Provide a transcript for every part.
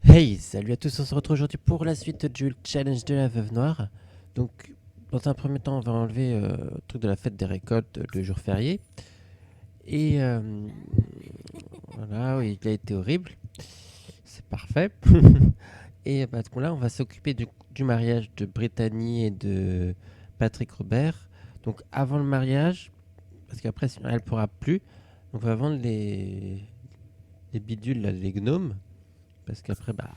Hey, salut à tous, on se retrouve aujourd'hui pour la suite du challenge de la Veuve Noire. Donc, dans un premier temps, on va enlever le truc de la fête des récoltes, le jour férié. Et voilà, oui, il a été horrible. C'est parfait. Et bah, là, on va s'occuper du mariage de Brittany et de Patrick Robert. Donc, avant le mariage, parce qu'après, sinon, elle ne pourra plus. Donc, on va vendre les bidules, là, les gnomes. Parce qu'après, bah,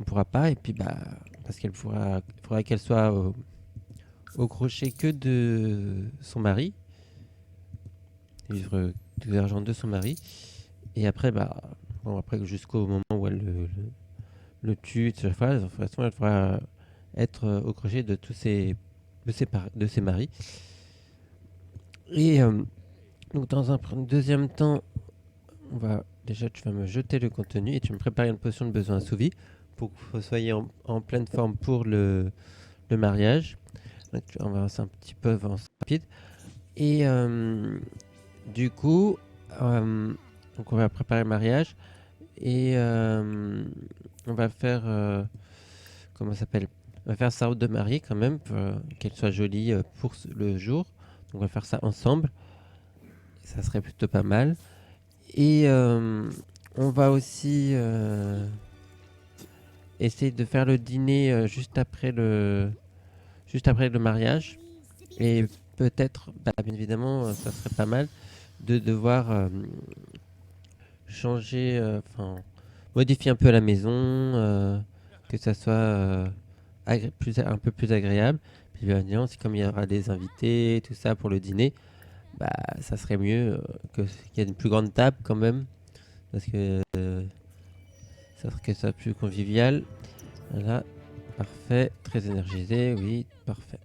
on pourra pas. Et puis, bah, parce qu'il faudra qu'elle soit au crochet que de son mari. Vivre de l'argent de son mari. Et après, bah, bon, après jusqu'au moment où elle le tue, de toute façon, elle pourra être au crochet de tous de ses maris. Et donc, dans un deuxième temps, déjà, tu vas me jeter le contenu et tu me prépares une potion de besoin assouvi pour que vous soyez en pleine forme pour le mariage. Donc, on va avancer un petit peu rapide. Et du coup, donc on va préparer le mariage et on va faire comment ça s'appelle? On va faire sa robe de mariée quand même pour qu'elle soit jolie pour le jour. Donc on va faire ça ensemble. Ça serait plutôt pas mal. Et on va aussi essayer de faire le dîner juste après le mariage. Et peut-être, bah, bien évidemment, ça serait pas mal de devoir changer, modifier un peu la maison, que ça soit un peu plus agréable. Puis bien évidemment, si comme il y aura des invités, tout ça pour le dîner, bah ça serait mieux qu'il y ait une plus grande table quand même, parce que ça serait que ça soit plus convivial. Voilà, parfait, très énergisé, oui, parfait.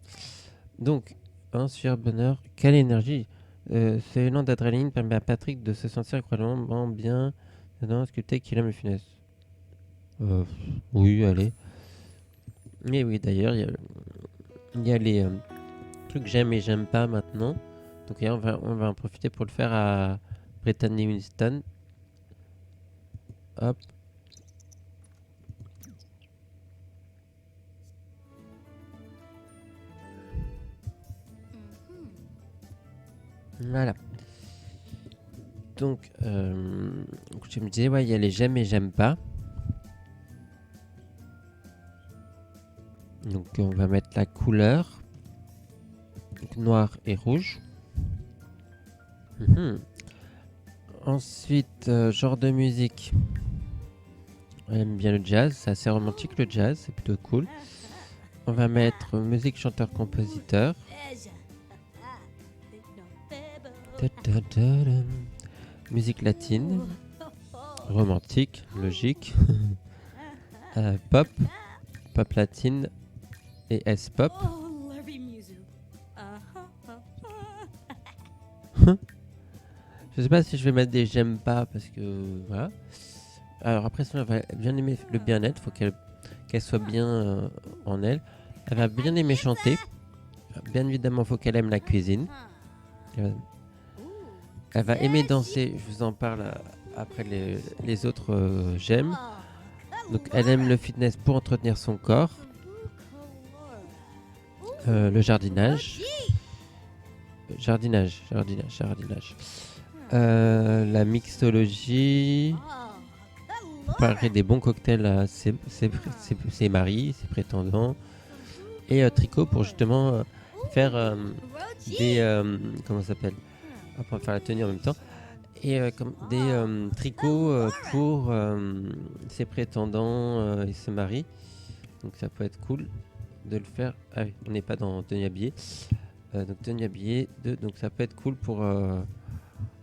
Donc, un super bonheur, quelle énergie! Ce élan d'adrénaline permet à Patrick de se sentir incroyablement bien dedans, sculpté qu'il aime le finesse. Oui, allez. Mais oui, d'ailleurs, il y a les trucs j'aime et j'aime pas maintenant. Donc, on va en profiter pour le faire à Brittany Winston. Hop. Voilà. Donc, je me disais, ouais, il y a les j'aime et j'aime pas. Donc, on va mettre la couleur. Donc, noir et rouge. Ensuite, genre de musique. On aime bien le jazz, c'est assez romantique le jazz, c'est plutôt cool. On va mettre musique chanteur-compositeur. Musique latine, romantique, logique. Pop, pop latine et S-pop. Je sais pas si je vais mettre des j'aime pas parce que voilà. Alors après ça, elle va bien aimer le bien-être, faut qu'elle soit bien en elle. Elle va bien aimer chanter. Bien évidemment, faut qu'elle aime la cuisine. Elle va aimer danser, je vous en parle après les autres j'aime. Donc elle aime le fitness pour entretenir son corps. Le jardinage. Jardinage. La mixologie. Préparer des bons cocktails à ses maris, ses prétendants. Et tricot pour justement faire des... comment ça s'appelle? On va faire la tenue en même temps. Et comme des tricots pour ses prétendants et ses maris. Donc ça peut être cool de le faire. Ah oui, on n'est pas dans tenue habillée. Donc tenue habillée, donc ça peut être cool pour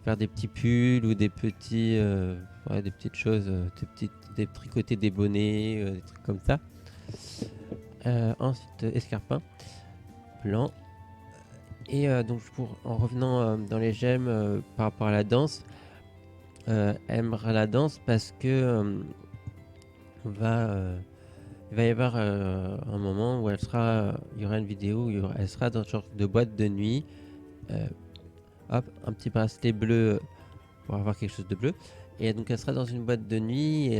faire des petits pulls ou des petits, des petites choses, des tricoter des bonnets, des trucs comme ça. Ensuite, escarpin blanc. Et donc en revenant dans les j'aime par rapport à la danse, aimera la danse parce que il va y avoir un moment où il y aura une vidéo où elle sera dans ce genre de boîte de nuit. hop, un petit bracelet bleu pour avoir quelque chose de bleu. Et donc elle sera dans une boîte de nuit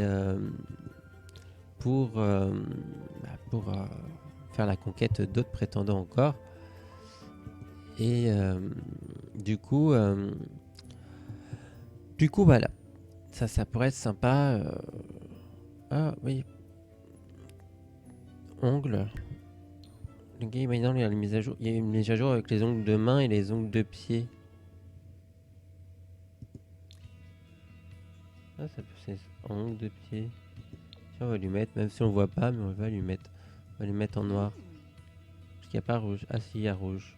pour faire la conquête d'autres prétendants encore. Et du coup, voilà. Ça pourrait être sympa. Ah oui. Ongles. Le game maintenant, il y a une mise à jour. Il y a une mise à jour avec les ongles de main et les ongles de pied. Ah, ça peut c'est ongles de pied. Tiens, on va lui mettre, même si on voit pas, mais on va lui mettre. On va lui mettre en noir. Parce qu'il n'y a pas rouge. Ah si, il y a rouge.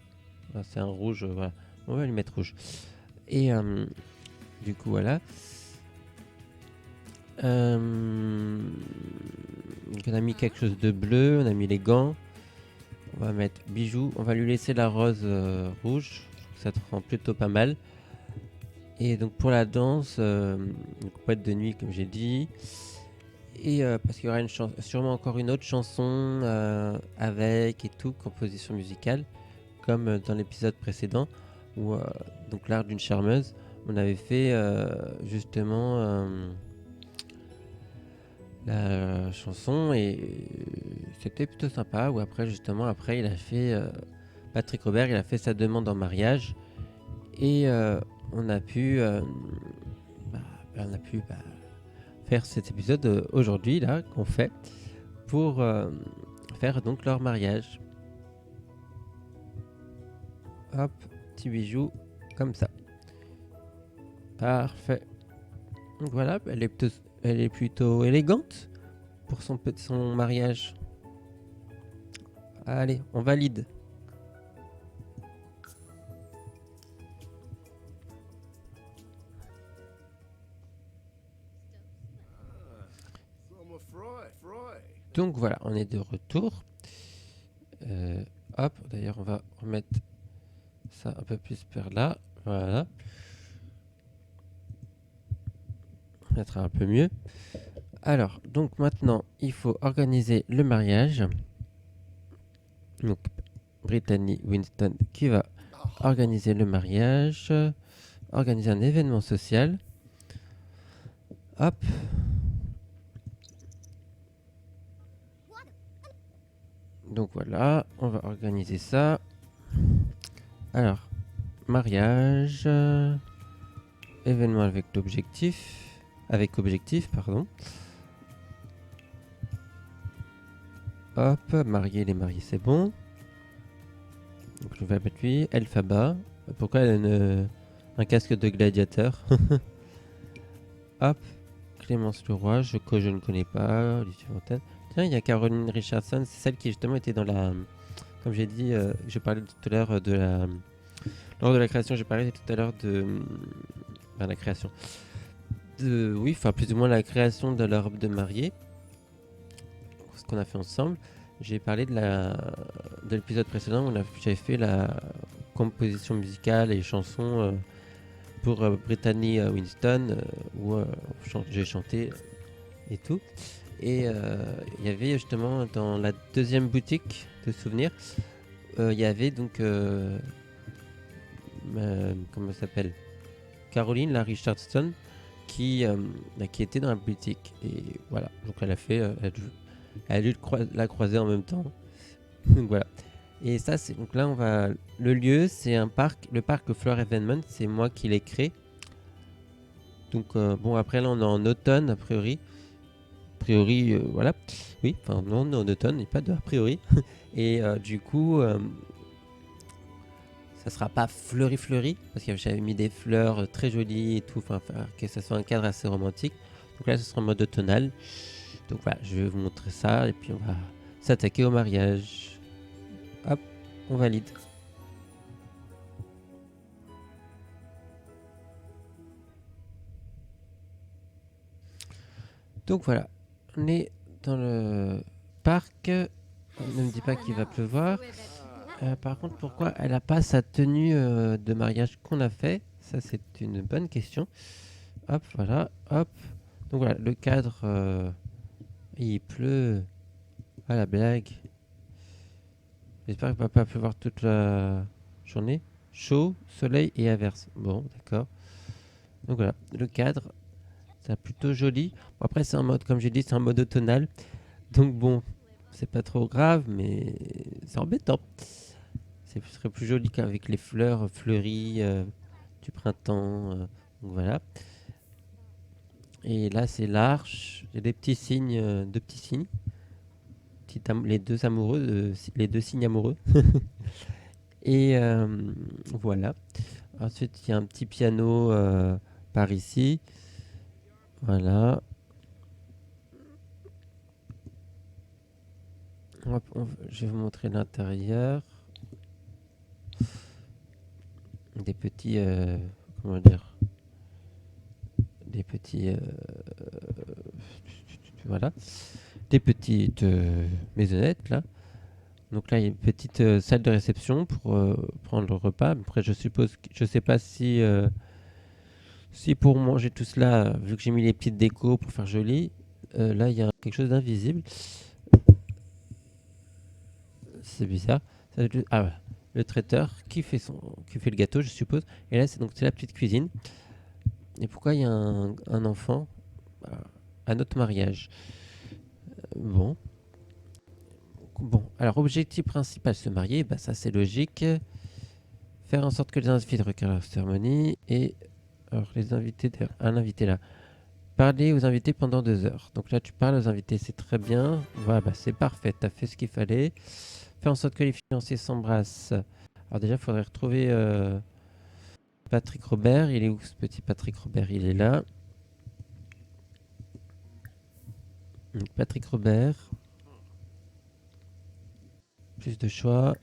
Ah, c'est un rouge, voilà. On va lui mettre rouge. Et du coup, voilà. Donc on a mis quelque chose de bleu, on a mis les gants. On va mettre bijoux. On va lui laisser la rose rouge. Ça te rend plutôt pas mal. Et donc pour la danse, boîte de nuit comme j'ai dit. Et parce qu'il y aura sûrement encore une autre chanson avec et tout, composition musicale. Comme dans l'épisode précédent. Où donc l'art d'une charmeuse. On avait fait justement la chanson et c'était plutôt sympa. Ou après justement il a fait Patrick Robert, il a fait sa demande en mariage et on a pu faire cet épisode aujourd'hui là qu'on fait pour faire donc leur mariage. Hop, petit bijou comme ça. Parfait. Donc voilà, elle est plutôt élégante pour son mariage. Allez, on valide. Donc voilà, on est de retour. Hop, d'ailleurs, on va remettre ça un peu plus vers là. Voilà. Ça sera un peu mieux. Alors, donc maintenant, il faut organiser le mariage. Donc, Brittany Winston qui va organiser le mariage, organiser un événement social. Hop. Donc voilà, on va organiser ça. Alors, mariage, événement avec objectif, pardon. Hop, marier les mariés, c'est bon. Donc je vais mettre lui, Elphaba. Pourquoi elle a un casque de gladiateur? Hop, Clémence Leroy, que je ne connais pas. Lucie Fontaine. Tiens, il y a Caroline Richardson, c'est celle qui justement était dans la... Comme j'ai dit, je parlais tout à l'heure de la... Lors de la création, j'ai parlé tout à l'heure de... la création. Oui, enfin plus ou moins la création de leur robe de mariée. Ce qu'on a fait ensemble. J'ai parlé de l'épisode précédent où j'avais fait la composition musicale et chansons pour Brittany Winston où j'ai chanté et tout. Et il y avait justement dans la deuxième boutique de souvenirs, il y avait donc comment elle s'appelle, Caroline la Richardson qui était dans la boutique et voilà, donc elle a fait elle a dû la croiser en même temps. Donc voilà. Et ça, c'est donc là, le lieu, c'est un parc, le parc Fleur Evenement, c'est moi qui l'ai créé. Donc bon, après là, on est en automne a priori. A priori, voilà. Oui, enfin non, on est en automne, et pas de a priori. Et du coup, ça sera pas fleuri, parce que j'avais mis des fleurs très jolies et tout, enfin que ça soit un cadre assez romantique. Donc là, ce sera en mode automnal. Donc voilà, je vais vous montrer ça et puis on va s'attaquer au mariage. Hop, on valide. Donc voilà, on est dans le parc. Ne me dis pas qu'il va pleuvoir. Par contre, pourquoi elle n'a pas sa tenue de mariage qu'on a fait? Ça, c'est une bonne question. Hop, voilà, hop. Donc voilà, le cadre, il pleut. Ah la blague. J'espère qu'il ne va pas pleuvoir toute la journée. chaud, soleil et averse. Bon, d'accord. Donc voilà, le cadre, c'est plutôt joli. Bon, après, c'est un mode, comme j'ai dit, c'est un mode automnal. Donc bon, c'est pas trop grave, mais c'est embêtant. Ce serait plus joli qu'avec les fleurs fleuries du printemps. Donc voilà. Et là, c'est l'arche. Il y a des petits signes, deux petits signes. Les deux amoureux, les deux signes amoureux. Et voilà. Ensuite, il y a un petit piano par ici. Voilà. Je vais vous montrer l'intérieur. Des petits. Comment dire? Des petits. Voilà. Des petites maisonnettes là. Donc là, il y a une petite salle de réception pour prendre le repas. Après, je suppose, je sais pas si pour manger tout cela, vu que j'ai mis les petites décos pour faire joli, là, il y a quelque chose d'invisible. C'est bizarre. Ah voilà. Le traiteur qui fait le gâteau, je suppose. Et là, c'est la petite cuisine. Et pourquoi il y a un enfant à notre mariage? Bon. Bon. Alors, objectif principal, se marier, bah, ça c'est logique. Faire en sorte que les invités regardent la cérémonie. Et alors, les invités, un invité là. Parler aux invités pendant 2 heures. Donc là, tu parles aux invités, c'est très bien. Voilà, bah, c'est parfait, tu as fait ce qu'il fallait. Faire en sorte que les fiancés s'embrassent. Alors déjà, il faudrait retrouver Patrick Robert. Il est où ce petit Patrick Robert? Il est là. Donc, Patrick Robert. Plus de choix.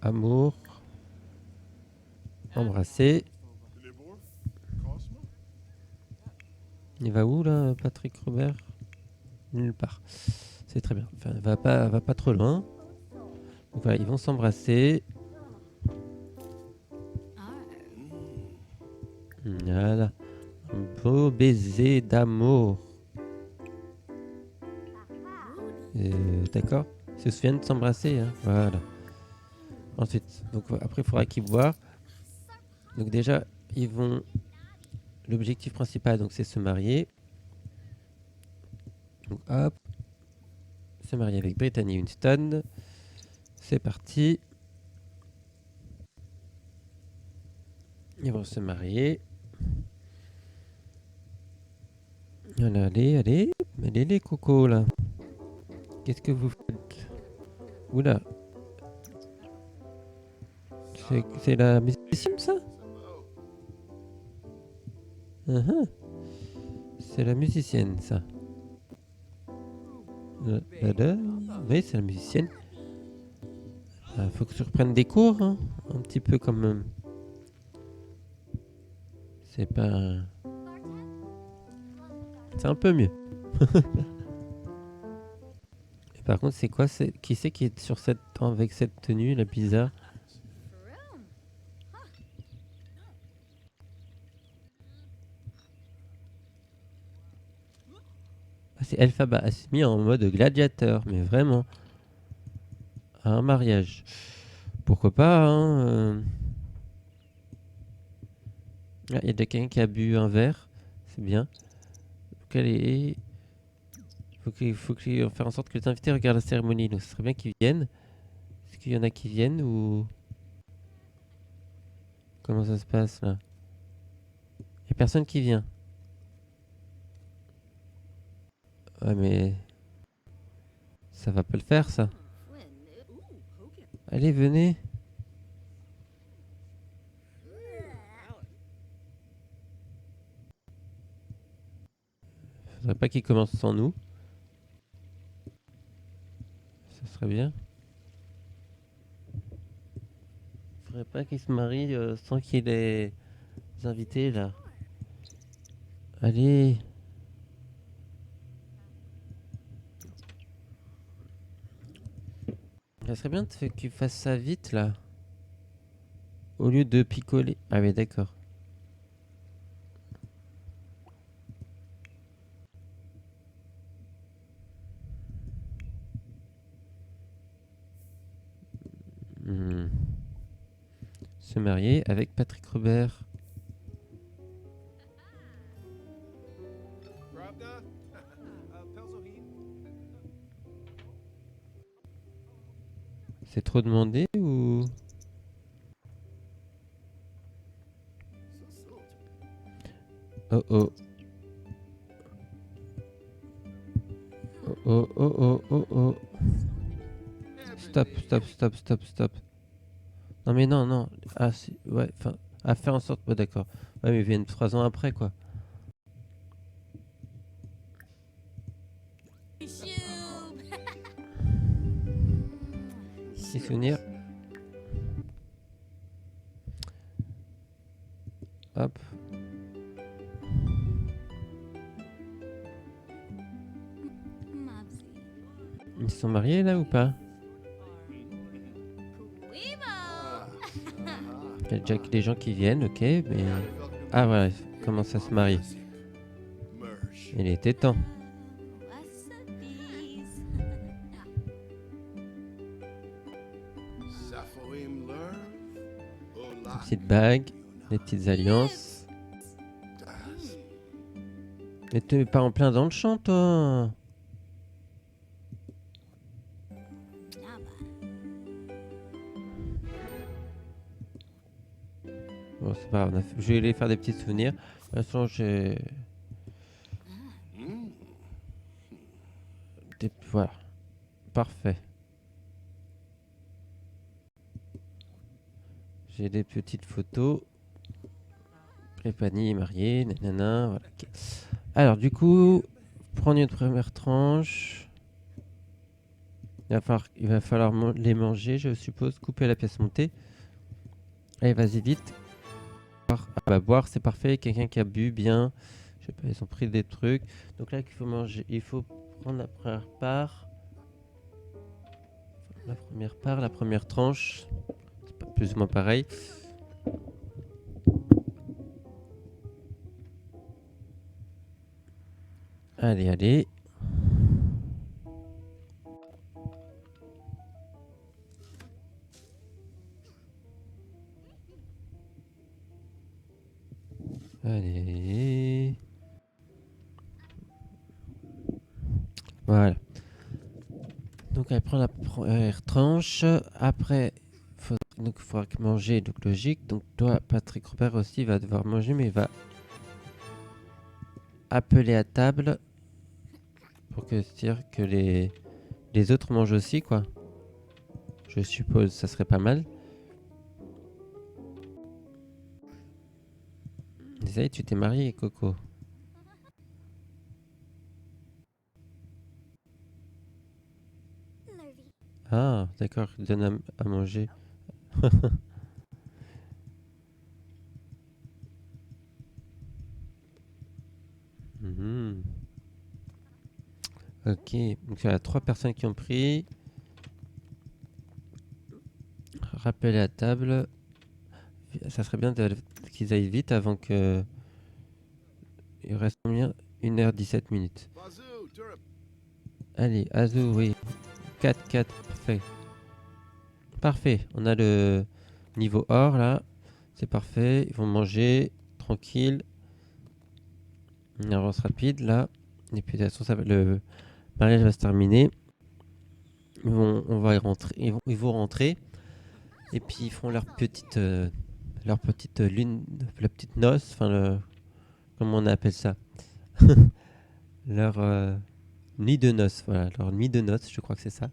Amour. Embrasser. Il va où là, Patrick Robert? Nulle part. C'est très bien. Enfin, va pas trop loin. Donc voilà, ils vont s'embrasser. Voilà. Un beau baiser d'amour. D'accord. Ils se souviennent de s'embrasser. Hein. Voilà. Ensuite, donc après, il faudra qu'ils voient. Donc déjà, ils vont. L'objectif principal, donc, c'est se marier. Donc hop, se marier avec Brittany Winston. C'est parti. Ils vont se marier. Voilà, allez les cocos là. Qu'est-ce que vous faites? Oula. C'est la musicienne ça? Uh-huh. C'est la musicienne ça. Oui, c'est la musicienne. Faut que tu reprennes des cours, hein. Un petit peu comme. C'est pas. C'est un peu mieux. Et par contre, c'est quoi qui c'est qui est sur avec cette tenue, la bizarre? Ah, c'est Elphaba. Elle s'est mise en mode gladiateur, mais vraiment. À un mariage. Pourquoi pas, hein. Ah, il y a déjà quelqu'un qui a bu un verre. C'est bien. Il faut faire en sorte que les invités regardent la cérémonie. Donc, ce serait bien qu'ils viennent. Est-ce qu'il y en a qui viennent ou comment ça se passe là? Il n'y a personne qui vient. Ouais, mais ça va pas le faire, ça. Allez, venez. Faudrait pas qu'ils commencent sans nous. Ça serait bien. Faudrait pas qu'ils se marient sans qu'il y ait des invités là. Allez. Ça serait bien qu'ils fassent ça vite là. Au lieu de picoler. Ah oui, d'accord. Hmm. se marier avec Patrick Robert. C'est trop demandé ou... Oh oh. Oh oh oh oh oh oh. Stop, stop, stop, stop, stop. Non mais non, non. Ah, ouais, enfin, à faire en sorte... Ouais, d'accord. Ouais, mais ils viennent 3 ans après, quoi. Les souvenirs. Hop. Ils sont mariés, là, ou pas? Il y a déjà des gens qui viennent, ok, mais... Ah, voilà, comment ça se marie. Il était temps. Des petites bagues, des petites alliances. Mais t'es pas en plein dans le champ, toi. Bon, c'est pas grave, je vais aller faire des petits souvenirs. De toute façon, j'ai... Voilà, parfait. J'ai des petites photos. Prépanie est marié, nanana, voilà. Okay. Alors, du coup, prendre une première tranche. Il va falloir les manger, je suppose. Couper la pièce montée. Allez, vas-y, vite. Ah bah, boire, c'est parfait. Quelqu'un qui a bu bien. Je sais pas, ils ont pris des trucs. Donc là, il faut manger. Il faut prendre la première part. La première tranche. C'est pas plus ou moins pareil. Allez, allez. Allez. Voilà. Donc elle prend la première tranche. Après, il faudra manger, donc logique. Donc toi, Patrick Robert aussi va devoir manger, mais il va appeler à table pour que dire que les autres mangent aussi, quoi. Je suppose, ça serait pas mal. Isaïe, tu t'es marié, Coco. Ah, d'accord, il donne à manger. Mhm. Ok, donc il y a 3 personnes qui ont pris. Rappeler à table. Ça serait bien qu'ils aillent vite avant que... Il reste combien 1h17 minutes. Allez, Azu, oui. 4-4, parfait. Parfait, on a le niveau or là. C'est parfait, ils vont manger, tranquille. Une avance rapide là. Et puis de toute façon, le mariage va se terminer. On va y rentrer, ils vont rentrer. Et puis ils font leur petite lune, la petite noce, enfin comment on appelle ça leur nuit de noces, voilà, leur nuit de noces, je crois que c'est ça.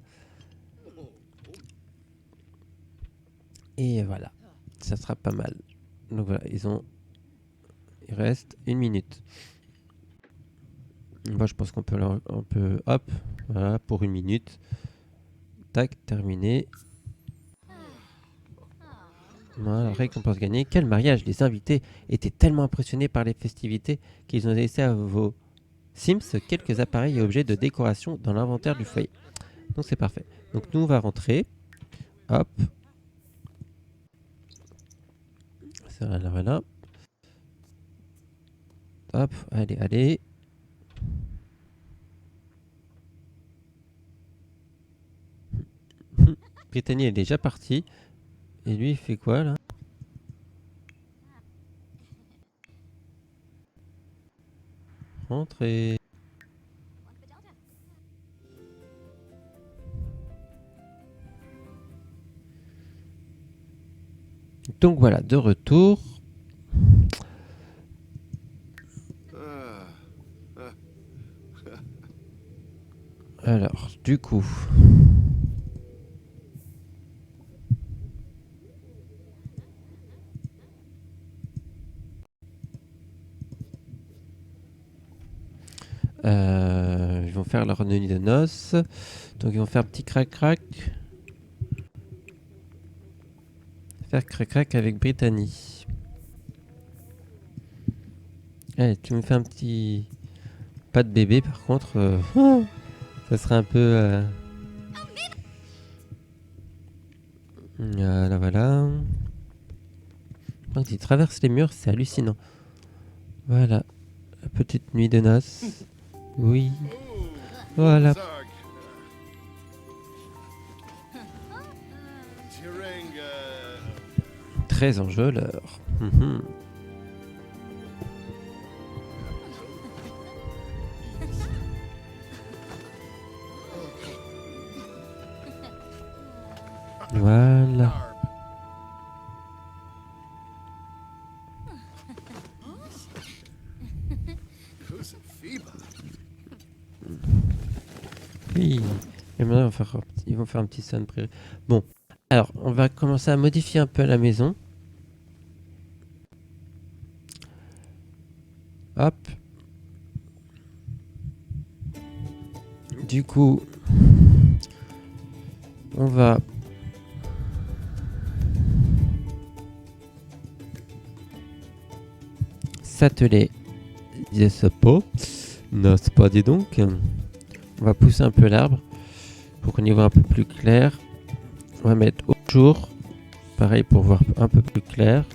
Et voilà, ça sera pas mal. Donc voilà, il reste 1 minute. Moi, je pense qu'on peut, hop, voilà, pour 1 minute. Tac, terminé. Voilà, récompense gagnée. Quel mariage! Les invités étaient tellement impressionnés par les festivités qu'ils ont laissé à vos Sims quelques appareils et objets de décoration dans l'inventaire du foyer. Donc c'est parfait. Donc nous, on va rentrer. Hop. Voilà, voilà. Hop, allez, allez. Brittany est déjà parti. Et lui, il fait quoi là? rentrer. Donc voilà, de retour. Alors, du coup... ils vont faire leur nuit de noces. Donc ils vont faire petit crac-crac. Faire crac-crac avec Brittany. Allez, tu me fais un petit... Pas de bébé par contre. Ça serait un peu... Voilà, voilà. Quand il traverse les murs, c'est hallucinant. Voilà. La petite nuit de noces. Oui. Voilà. Très enjôleur. Voilà. Oui. Et maintenant, ils vont faire un petit sun prairie. Bon. Alors, on va commencer à modifier un peu la maison. Hop. Du coup, on va s'atteler de ce pot. N'est-ce pas, dis donc. On va pousser un peu l'arbre pour qu'on y voit un peu plus clair. On va mettre au jour. Pareil pour voir un peu plus clair.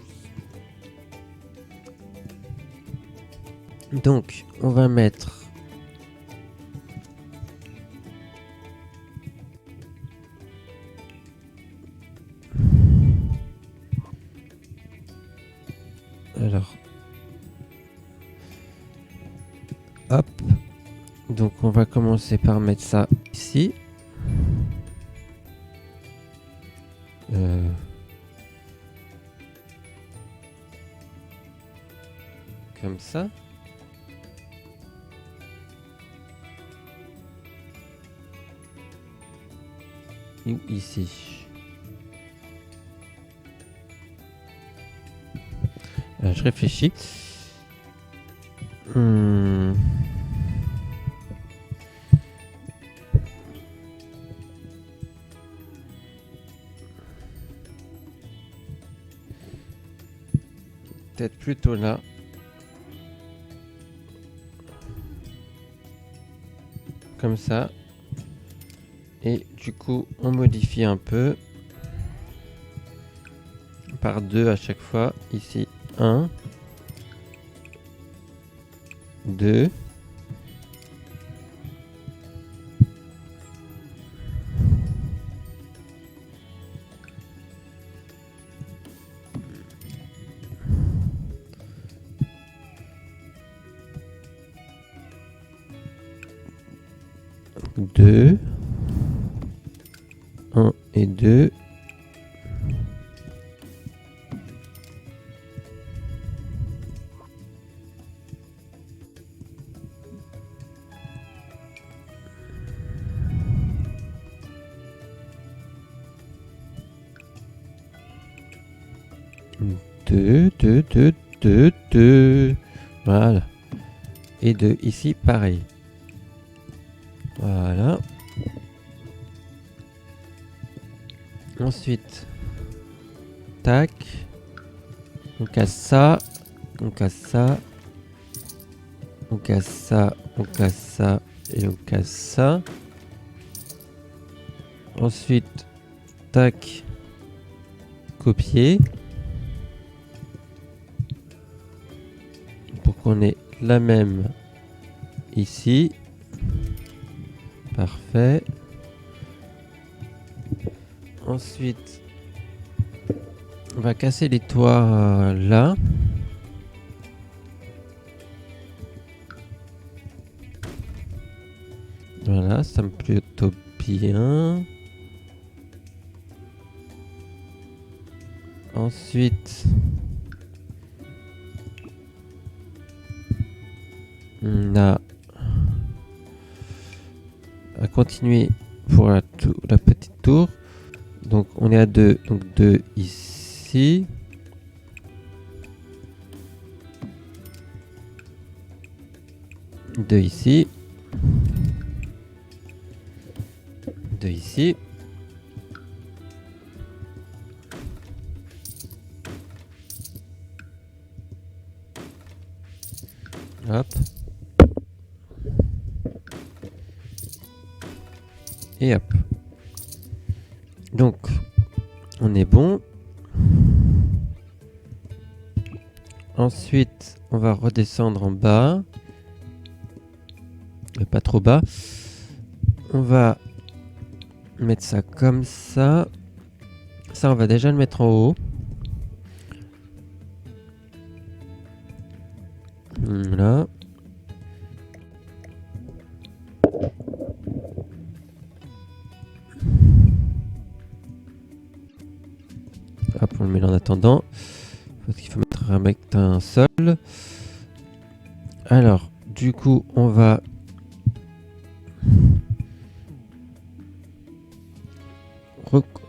Donc, on va mettre... Alors... Hop. Donc, on va commencer par mettre ça ici. Comme ça. Et ici. Je réfléchis. Peut-être plutôt là. Comme ça. Et du coup, on modifie un peu. Par 2 à chaque fois. Ici, 1. 2. Deux. 1 et 2. Deux. Voilà. Et 2 ici, pareil. Voilà. Ensuite, tac. On casse ça. On casse ça. On casse ça. On casse ça. Et on casse ça. Ensuite, tac. Copier. Pour qu'on ait la même ici. Parfait. Ensuite, on va casser les toits là. Voilà, ça me plaît plutôt bien. Ensuite, on a à continuer pour la petite tour. Donc on est à 2, donc 2 ici. Deux ici. 2 ici. Hop. Et hop. Donc, on est bon. Ensuite, on va redescendre en bas. Mais pas trop bas. On va mettre ça comme ça. Ça, on va déjà le mettre en haut. Voilà. Hop, on le met là en attendant. Parce qu'il faut mettre un sol. Alors, du coup, on va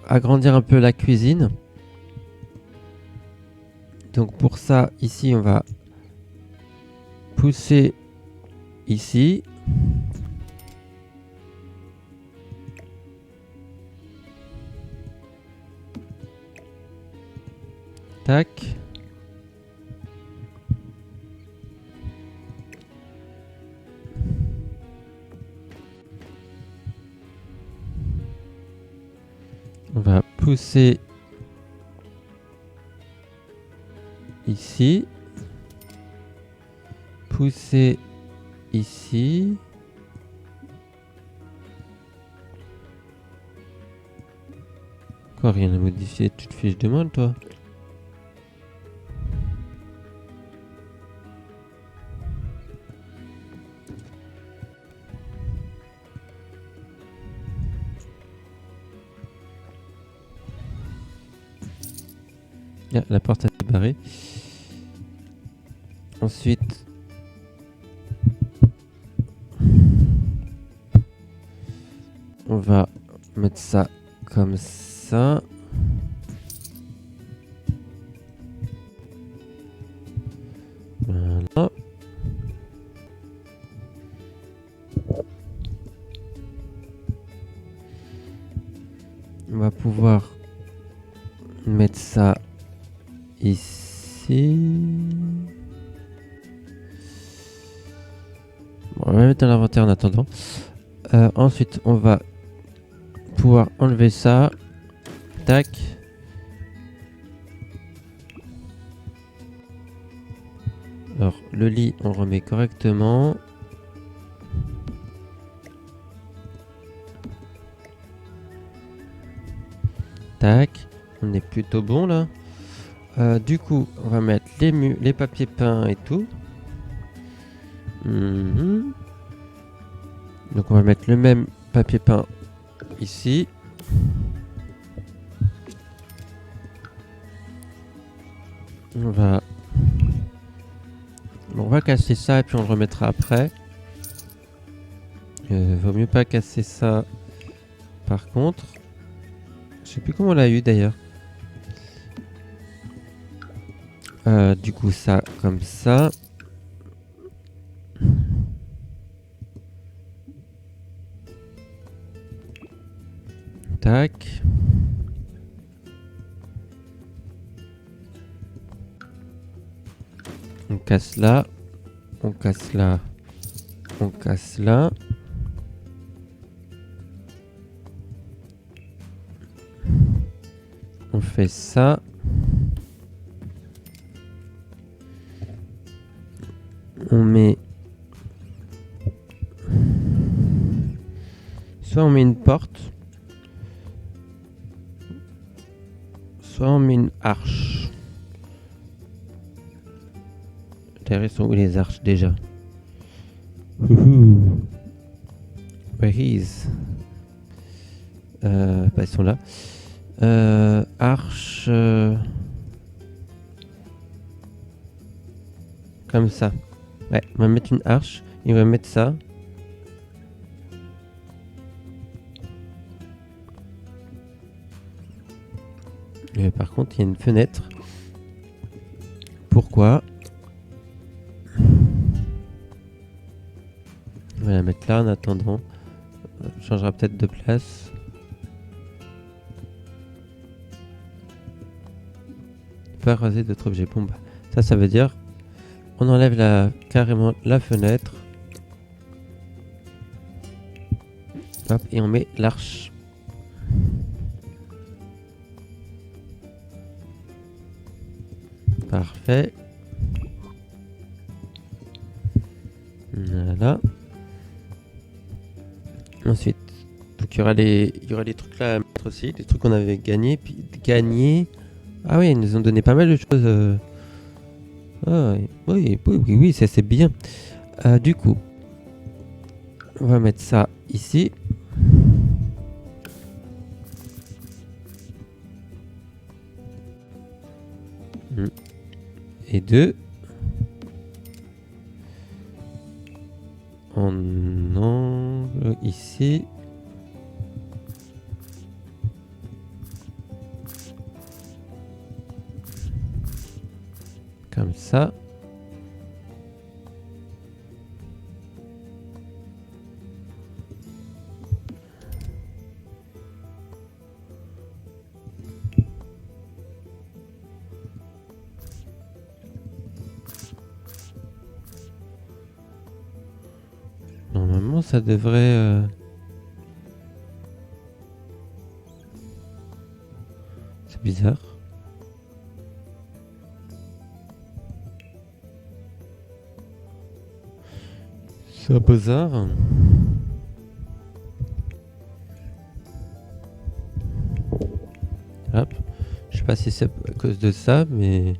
agrandir un peu la cuisine. Donc pour ça, ici, on va pousser ici. Tac. On va pousser ici. Pousser ici. Quoi, rien à modifier, tu te fiches de moi, toi? Ah, la porte a été barrée. Ensuite, on va mettre ça comme ça. Voilà. On va pouvoir mettre ça ici. Bon, on va mettre dans l'inventaire en attendant. Ensuite, on va pouvoir enlever ça. Tac. Alors, le lit, on remet correctement. Tac. On est plutôt bon là. Du coup, on va mettre les papiers peints et tout. Donc on va mettre le même papier peint ici. On va casser ça et puis on le remettra après. Vaut mieux pas casser ça par contre. Je sais plus comment on l'a eu d'ailleurs. Du coup ça comme ça. Tac. On casse là. On casse là. On casse là. On fait ça. On met... Soit on met une porte. Soit on met une arche. D'ailleurs, ils sont où les arches déjà? Where is? Ils sont là. Arche. Comme ça. Ouais, on va mettre une arche. Et on va mettre ça. Par contre, il y a une fenêtre. Pourquoi? On va la mettre là en attendant. On changera peut-être de place. Pas raser d'autres objets. Bon bah, ça veut dire on enlève carrément la fenêtre. Hop, et on met l'arche. Parfait. Voilà. Ensuite, donc il y aura les trucs là à mettre aussi, les trucs qu'on avait gagnés. Puis gagner. Ah oui, ils nous ont donné pas mal de choses. Ah, oui, ça c'est bien. Du coup, on va mettre ça ici. Et 2 en angle ici. Comme ça. Normalement, ça devrait... C'est bizarre. C'est bizarre. Hop. Je sais pas si c'est à cause de ça, mais...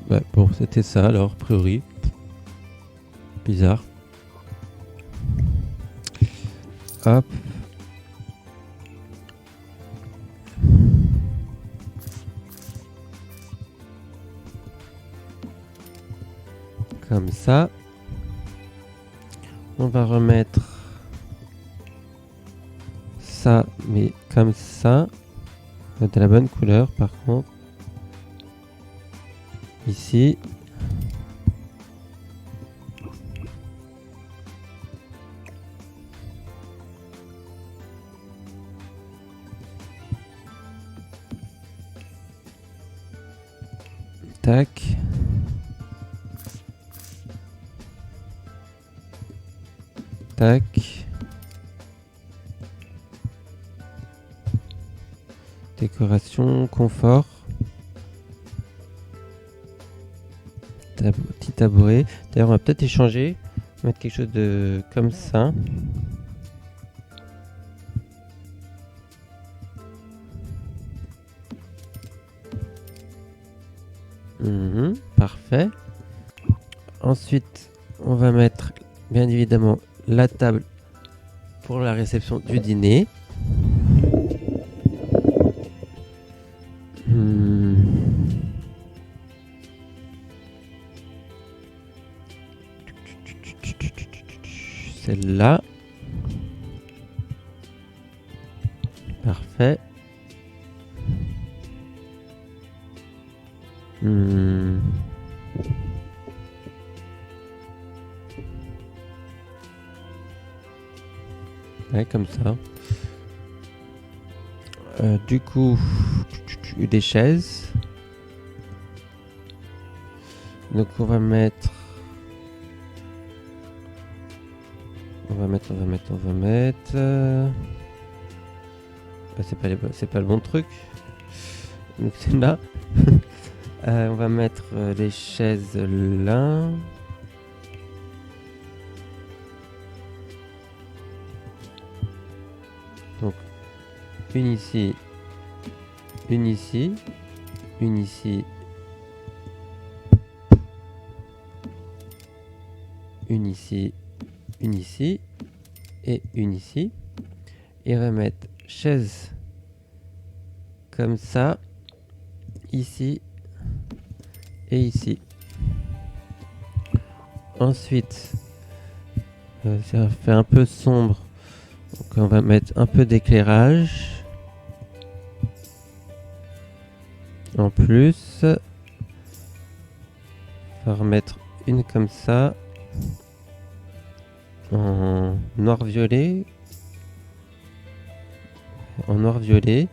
Ouais, bon, c'était ça alors, a priori. Bizarre. Hop. Comme ça. On va remettre ça, mais comme ça. De la bonne couleur par contre. Ici. Tac. Tac. Décoration, confort. Petit tabouret. D'ailleurs, on va peut-être échanger. Mettre quelque chose de comme ça. Parfait. Ensuite, on va mettre bien évidemment la table pour la réception du dîner. Celle-là. Parfait. Ouais, comme ça. Du coup, des chaises. Donc on va mettre... On va mettre. Bah, c'est pas le bon truc. Donc c'est là. On va mettre les chaises là. Donc une ici, une ici, une ici, une ici, une ici et une ici. Et on va mettre chaise comme ça, ici et ici. Ensuite, ça fait un peu sombre, donc on va mettre un peu d'éclairage. En plus, on va remettre une comme ça, en noir-violet. En noir-violet.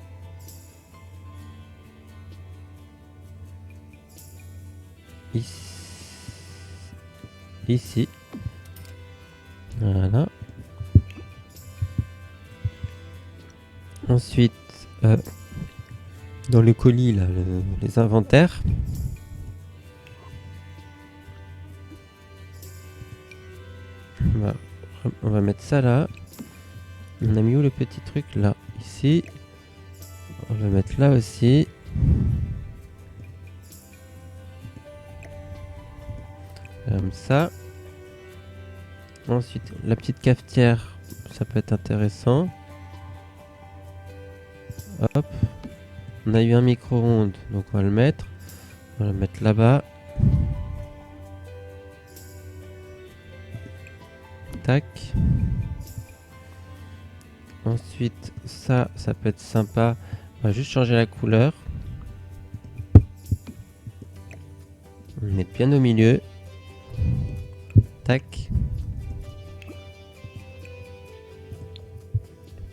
Ici. Voilà. Ensuite, dans le colis, là, les inventaires. On va mettre ça là. On a mis où le petit truc là? Ici. On va le mettre là aussi. Comme ça. Ensuite, la petite cafetière, ça peut être intéressant. Hop. On a eu un micro-ondes, donc on va le mettre. On va le mettre là-bas. Tac. Ensuite, ça peut être sympa. On va juste changer la couleur. On va mettre bien au milieu. Tac.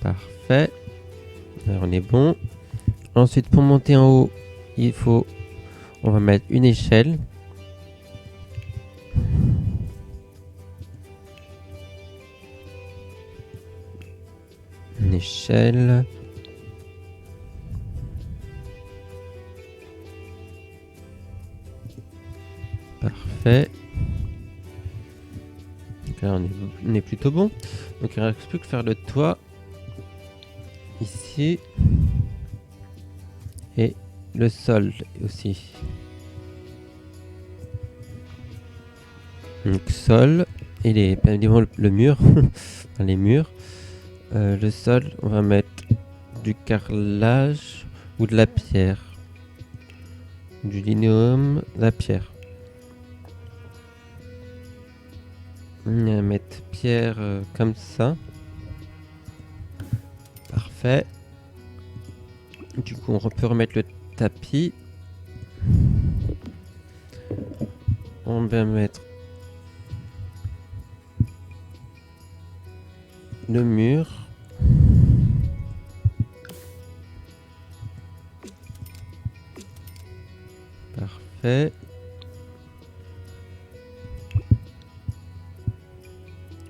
Parfait. Alors, on est bon. Ensuite, pour monter en haut, on va mettre une échelle. Une échelle. Parfait. Donc là, on est plutôt bon. Donc il ne reste plus que faire le toit. Ici. Et le sol aussi. Donc sol. Et le mur. Enfin, les murs. Le sol, on va mettre du carrelage ou de la pierre. Du linoléum, de la pierre. On va mettre pierre comme ça. Parfait. Du coup, on peut remettre le tapis. On va mettre le mur. Parfait.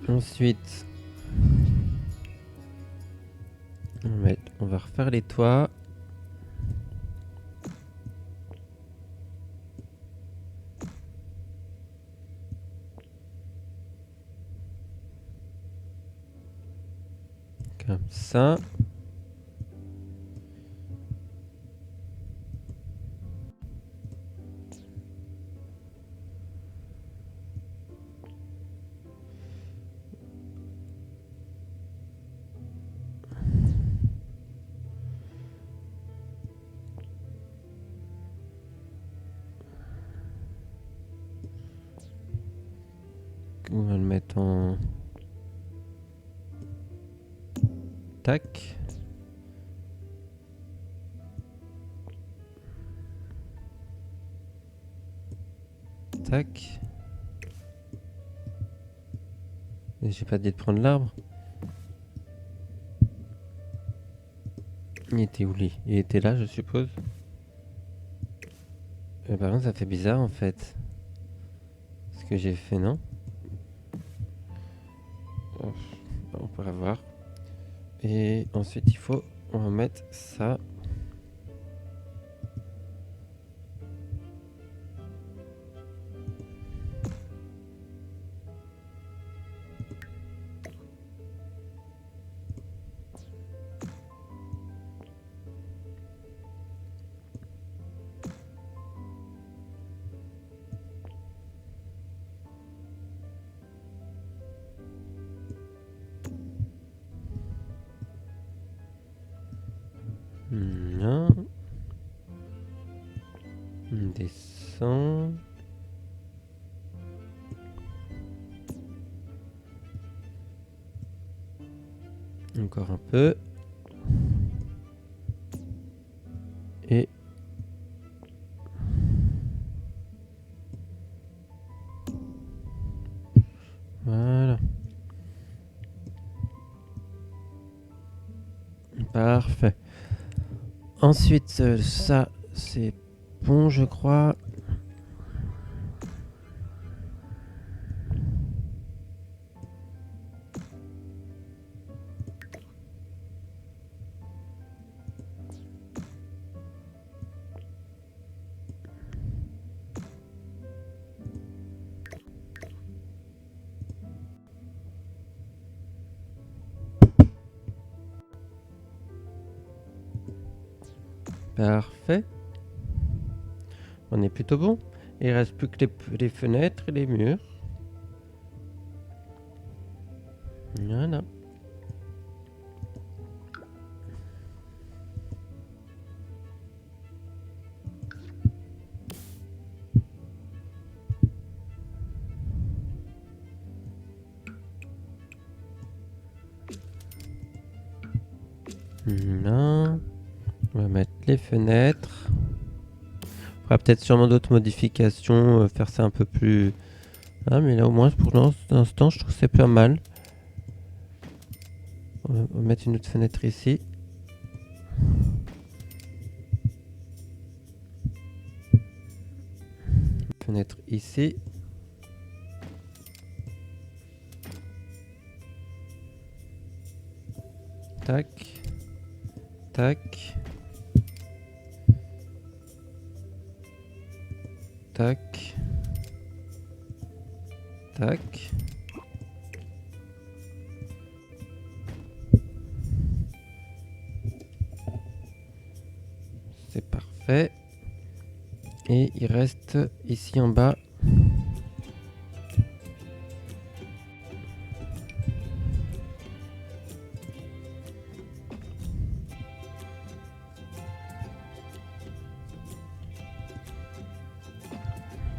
Ensuite, on va refaire les toits. Comme ça. On va le mettre en... Tac. Tac. J'ai pas dit de prendre l'arbre. Il était où lui? Il était là, je suppose. Par contre, ça fait bizarre en fait. Ce que j'ai fait, non? On pourra voir. Et ensuite on va mettre ça. Non. On descend. Encore un peu. Et voilà. Parfait. Ensuite, ça, c'est bon, je crois. Parfait. On est plutôt bon. Il reste plus que les fenêtres et les murs. Voilà. Là. On va mettre les fenêtres. On fera peut-être sûrement d'autres modifications, faire ça un peu plus... Ah, mais là au moins pour l'instant je trouve que c'est pas mal. On va mettre une autre fenêtre ici. Fenêtre ici. Tac. Tac. Tac. Tac. C'est parfait. Et il reste ici en bas.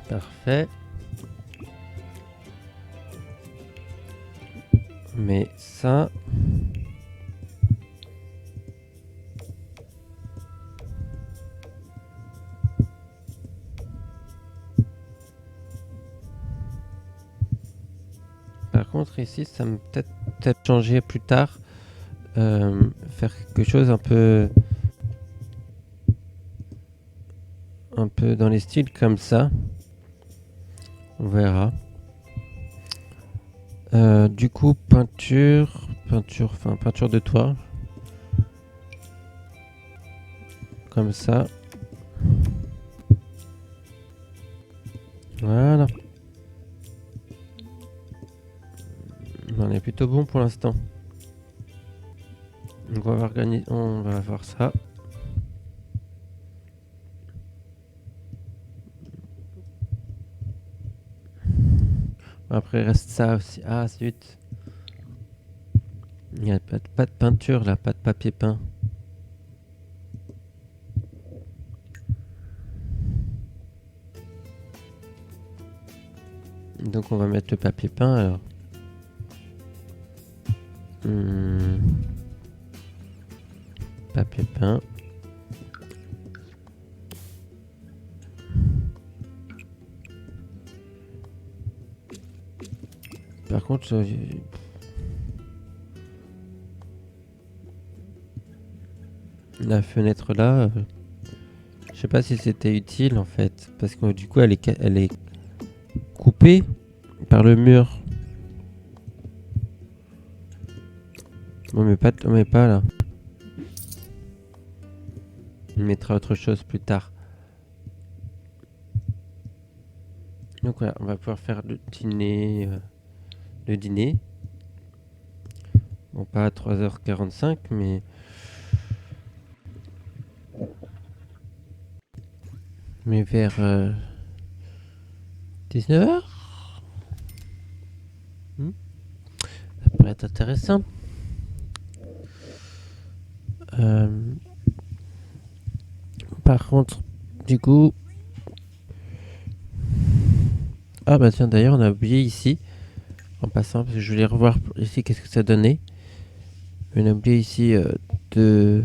Parfait. Mais ça... Par contre ici, ça me peut-être changer plus tard. Faire quelque chose un peu dans les styles comme ça. On verra. Du coup, peinture de toit. Comme ça. Voilà. On est plutôt bon pour l'instant. Donc on va voir ça. Après, il reste ça aussi. Ah, zut. Il n'y a pas de peinture là, pas de papier peint. Donc on va mettre le papier peint alors. Papier peint. Par contre, la fenêtre là, je sais pas si c'était utile en fait, parce que du coup elle est coupée par le mur. On met pas là. On mettra autre chose plus tard. Donc voilà, on va pouvoir faire le dîner. Bon, pas à 3h45, mais... Mais vers 19h. Ça pourrait être intéressant. Par contre, du coup... Ah bah tiens, d'ailleurs, on a oublié ici, en passant, parce que je voulais revoir ici qu'est-ce que ça donnait. On a oublié ici de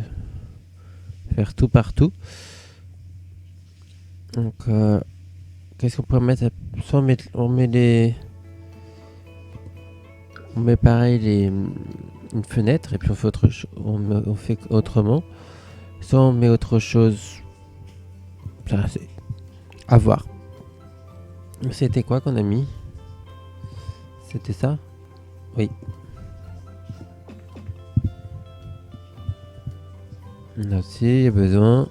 faire tout partout. Donc, qu'est-ce qu'on pourrait mettre? Soit on met pareil une fenêtre et puis on fait on fait autrement. Soit on met autre chose. Ça, c'est à voir. C'était quoi qu'on a mis? C'était ça? Oui. Là aussi, il y a besoin.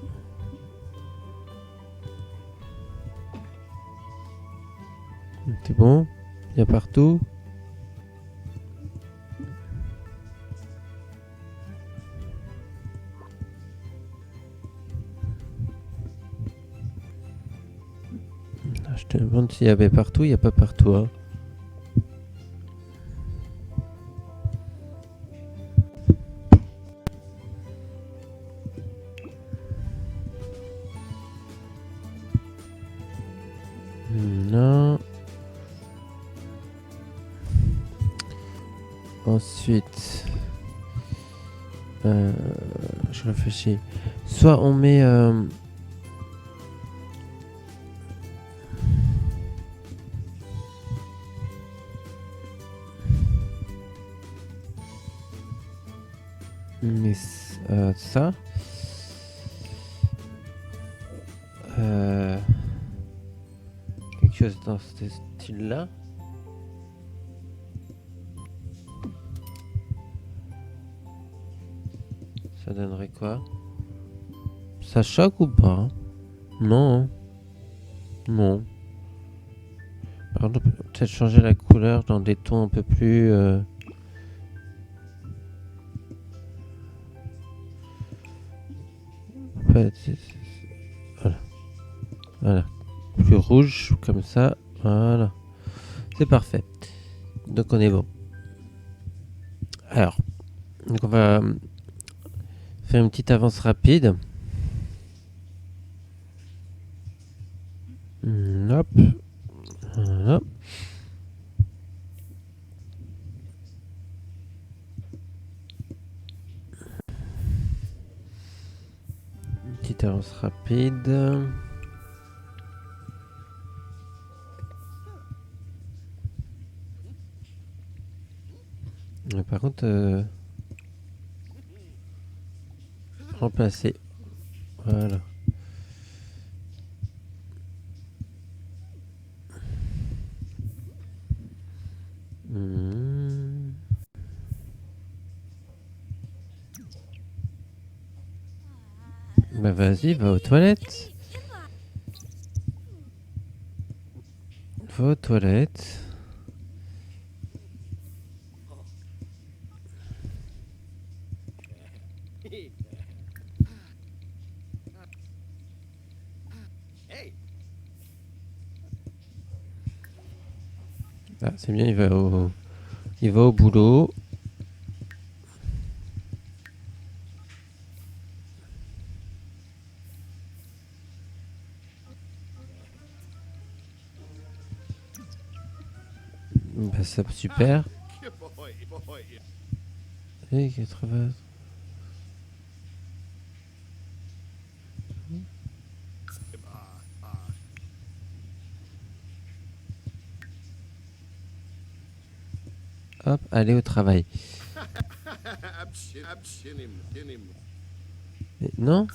C'est bon? Il y a partout. Je te demande s'il y avait partout. Il n'y a pas partout. Hein. Non. Ensuite, je réfléchis. Soit on met ça. Quelque chose dans ce style-là. Ça donnerait quoi? Ça choque ou pas? Non. Non. Par contre, on peut peut-être changer la couleur dans des tons un peu plus... Voilà. Voilà. Plus rouge, comme ça. Voilà. C'est parfait. Donc on est bon. Alors. Donc on va faire une petite avance rapide. Hop. Voilà. Une petite avance rapide. Mais par contre, remplacer. Voilà. Bah vas-y, va aux toilettes. Va aux toilettes. Ah, c'est bien, il va au boulot. Bah ça, super. Et 80. Hop, allez au travail. Mais non.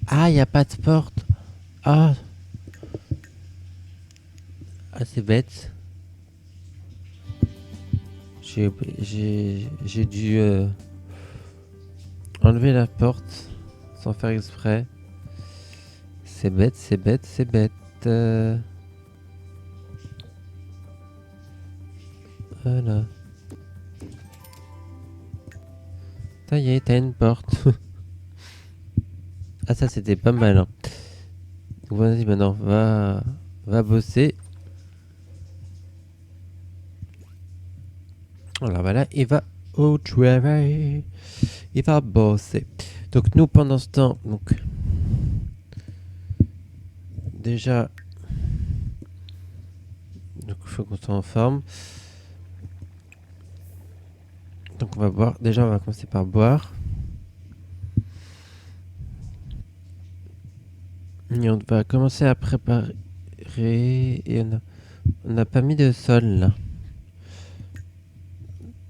Ah, il n'y a pas de porte. Ah. Ah, c'est bête. J'ai dû enlever la porte sans faire exprès. C'est bête, c'est bête, c'est bête. Voilà. Ça y est, t'as une porte. Ah, ça c'était pas mal. Hein. Donc vas-y maintenant, va bosser. Voilà, voilà, il va au travail. Il va bosser. Donc nous, pendant ce temps, donc déjà, donc il faut qu'on soit en forme. Donc on va boire. Déjà, on va commencer par boire. Et on va commencer à préparer. Et on n'a pas mis de sol là.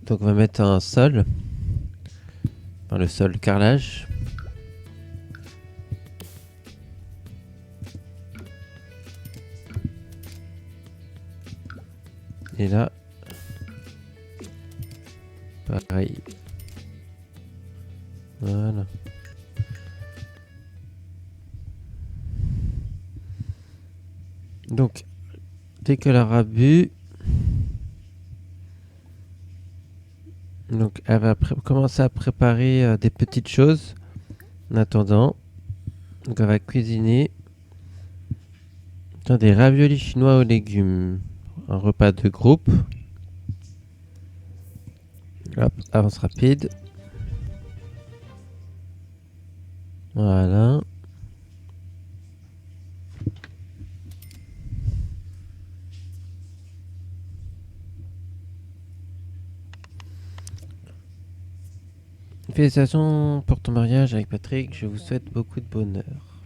Donc on va mettre un sol. Enfin, le sol carrelage. Et là, pareil. Voilà. Donc, dès qu'elle aura bu, donc elle va commencer à préparer des petites choses en attendant. Donc elle va cuisiner des raviolis chinois aux légumes. Un repas de groupe. Hop, avance rapide. Voilà. Félicitations pour ton mariage avec Patrick. Je vous souhaite beaucoup de bonheur.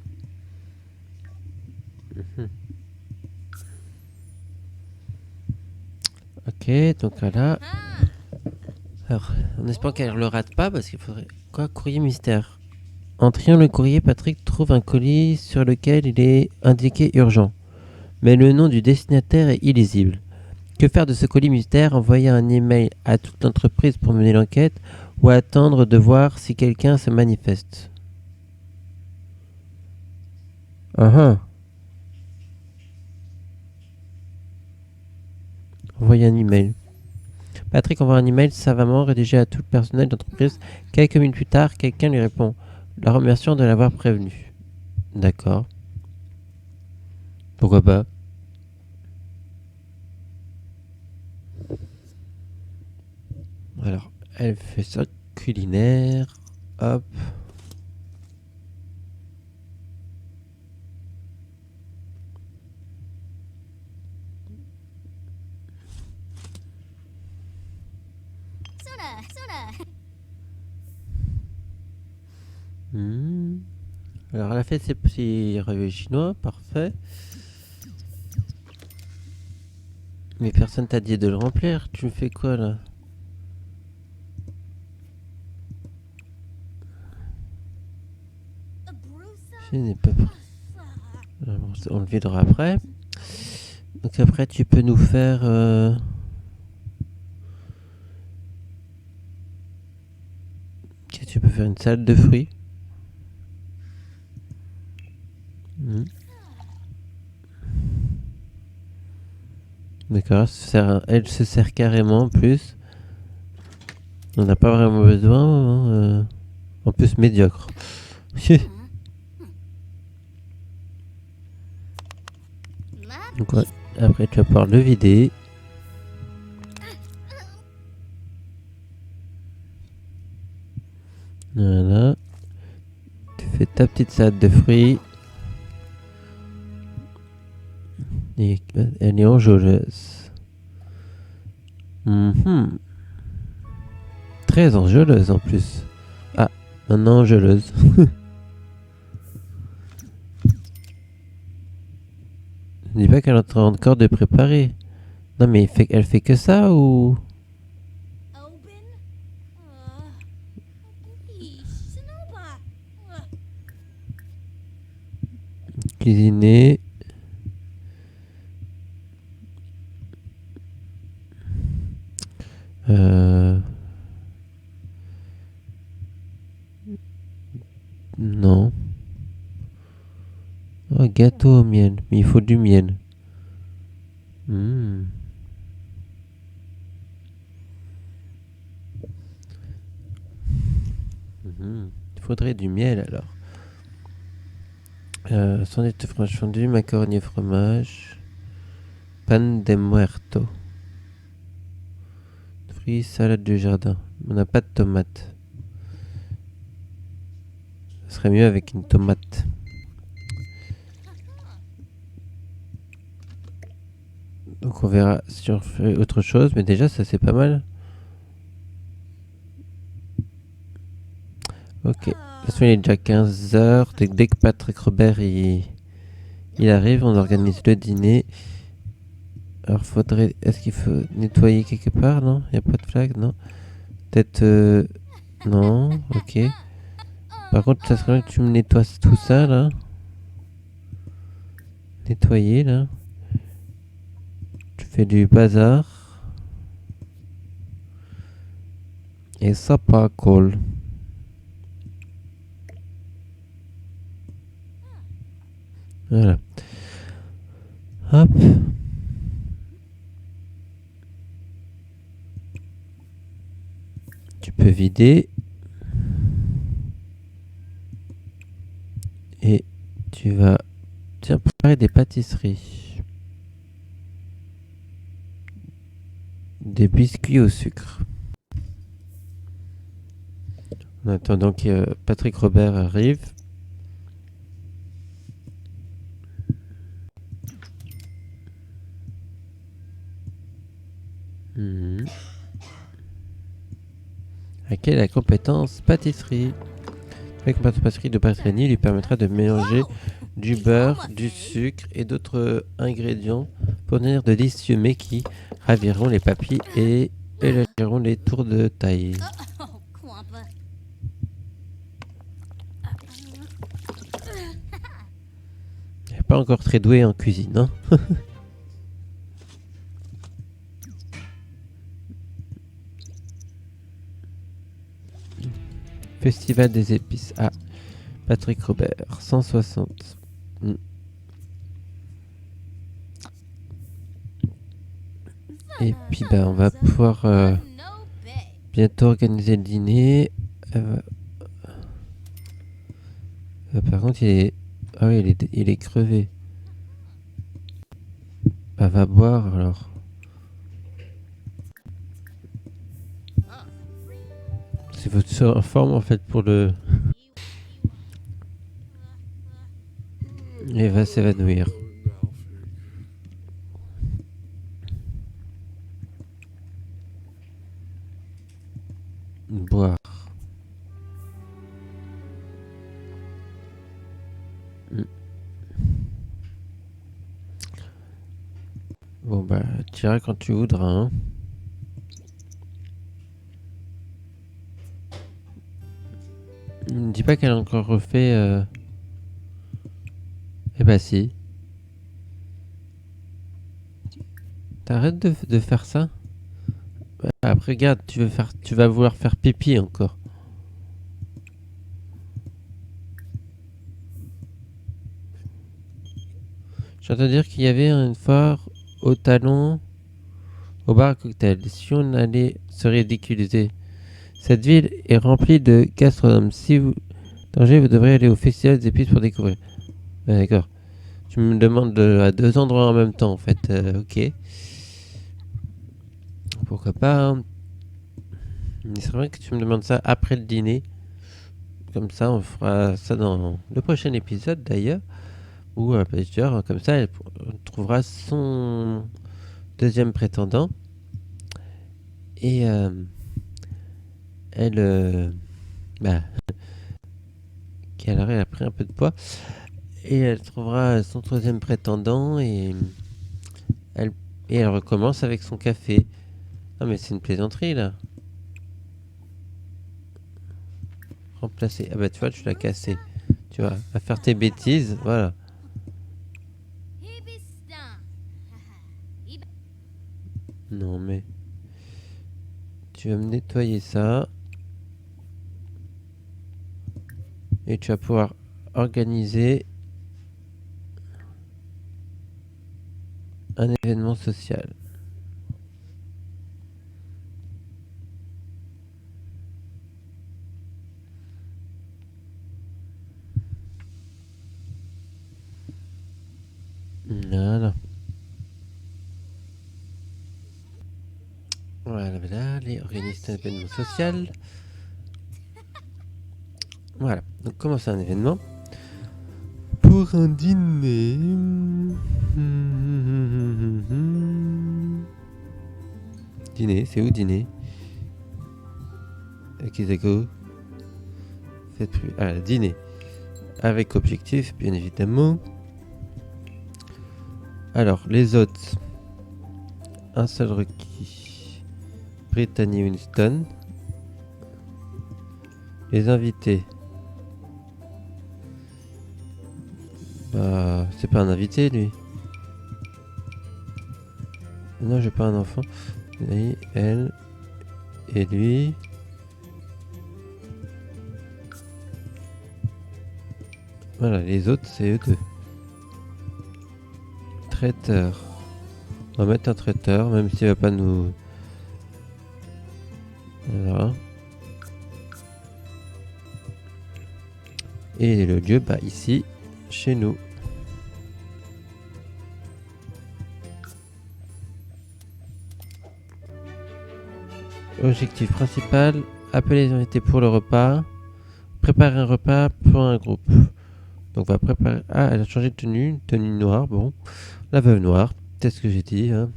Ok, donc voilà. Alors, on espère qu'elle le rate pas parce qu'il faudrait... Quoi, courrier mystère. En triant le courrier, Patrick trouve un colis sur lequel il est indiqué urgent. Mais le nom du destinataire est illisible. Que faire de ce colis mystère? Envoyer un email à toute l'entreprise pour mener l'enquête ou attendre de voir si quelqu'un se manifeste? Envoyer un email. Patrick envoie un email savamment rédigé à tout le personnel d'entreprise. Quelques minutes plus tard, quelqu'un lui répond, la remerciant de l'avoir prévenu. D'accord. Pourquoi pas? Alors, elle fait ça culinaire. Hop. Alors, elle a fait ses petits raviolis chinois, parfait. Mais personne t'a dit de le remplir. Tu me fais quoi là? Je n'ai pas pris. On le videra après. Donc après, tu peux nous faire... Tu peux faire une salade de fruits. D'accord, elle se sert carrément en plus. On n'a pas vraiment besoin. En plus, médiocre. Donc, ouais. Après, tu vas pouvoir le vider. Voilà. Tu fais ta petite salade de fruits. Et elle est enjôleuse. Très enjôleuse en plus. Ah, maintenant enjôleuse. Je dis pas qu'elle est en train encore de préparer. Non mais elle fait que ça ou... Cuisiner. gâteau au miel. Mais il faut du miel. Il faudrait du miel alors. Sandwich de fromage fondu, macaroni au fromage, pan de muerto. Fruits, salade du jardin. On n'a pas de tomate. Ce serait mieux avec une tomate. Donc on verra si on fait autre chose, mais déjà ça c'est pas mal. Ok. De toute façon il est déjà 15h. Dès que Patrick Robert il arrive, on organise le dîner. Alors faudrait... Est-ce qu'il faut nettoyer quelque part? Non? Il n'y a pas de flag? Non? Peut-être... Non? Ok. Par contre ça serait bien que tu me nettoies tout ça là. Nettoyer là. Tu fais du bazar. Et ça pas cool. Voilà. Hop. Tu peux vider. Et tu vas... Tiens, préparer des pâtisseries. Des biscuits au sucre. En attendant que Patrick Robert arrive. À quelle est la compétence pâtisserie? La compétence pâtisserie de Patriani lui permettra de mélanger du beurre, du sucre et d'autres ingrédients pour obtenir de délicieux mets qui raviront les papilles et élargiront les tours de taille. Il n'est pas encore très doué en cuisine, hein. Festival des épices. Ah, Patrick Robert, 160. Et puis on va pouvoir bientôt organiser le dîner. Par contre, il est... Ah oui, il est crevé. Bah, va boire alors. C'est votre forme en fait pour le... Il va s'évanouir. Boire. Bon bah, tu iras quand tu voudras, hein. Ne dis pas qu'elle a encore refait... Eh bah si. T'arrêtes de faire ça. Après regarde, tu vas vouloir faire pipi encore. J'entends dire qu'il y avait une foire au talon au bar à cocktail. Si on allait se ridiculiser. Cette ville est remplie de gastronomes. Si vous danger, vous devrez aller au festival des épices pour découvrir. D'accord. Tu me demandes à deux endroits en même temps en fait. Ok. Pourquoi pas, hein. Il serait bien que tu me demandes ça après le dîner. Comme ça, on fera ça dans le prochain épisode d'ailleurs. Ou plusieurs, comme ça, elle trouvera son deuxième prétendant. Et elle, bah, qu'elle aurait pris un peu de poids. Et elle trouvera son troisième prétendant elle, et elle recommence avec son café. Non mais c'est une plaisanterie là. Remplacer. Ah bah tu vois, tu l'as cassé. Tu vois, à faire tes bêtises, voilà. Non mais... Tu vas me nettoyer ça. Et tu vas pouvoir organiser Un événement social. Voilà. Voilà, allez, organise un événement social. Voilà, donc commence un événement. Pour un dîner. Dîner, c'est où dîner? Akizako. Faites plus. Ah, dîner. Avec objectif, bien évidemment. Alors, les hôtes. Un seul requis. Brittany Winston. Les invités. Bah, c'est pas un invité, lui. Non, j'ai pas un enfant. Lui, elle. Et lui. Voilà, les autres, c'est eux deux. Traiteur. On va mettre un traiteur, même s'il va pas nous... Voilà. Et le lieu, bah ici, chez nous. Objectif principal, appeler les invités pour le repas. Préparer un repas pour un groupe. Donc on va préparer... Ah, elle a changé de tenue, tenue noire, bon. La veuve noire, c'est ce que j'ai dit. Hein.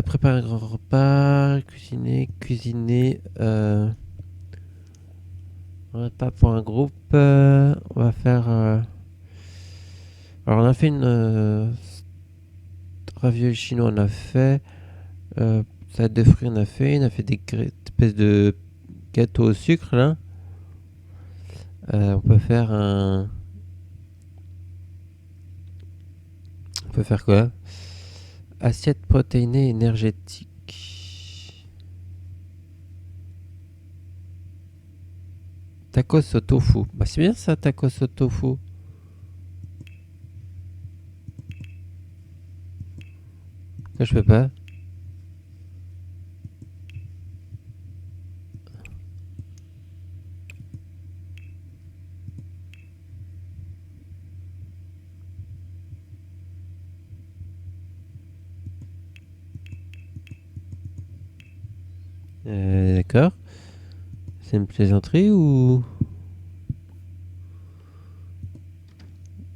Préparer un grand repas, cuisiner... repas pour un groupe. On va faire... Alors on a fait une... ravioli chinois, on a fait... salade de fruits, on a fait des espèces de gâteaux au sucre, là. On peut faire un... On peut faire quoi? Assiette protéinée énergétique. Tacos au tofu. Bah c'est bien ça, tacos au tofu. Pourquoi je peux pas? D'accord. C'est une plaisanterie ou...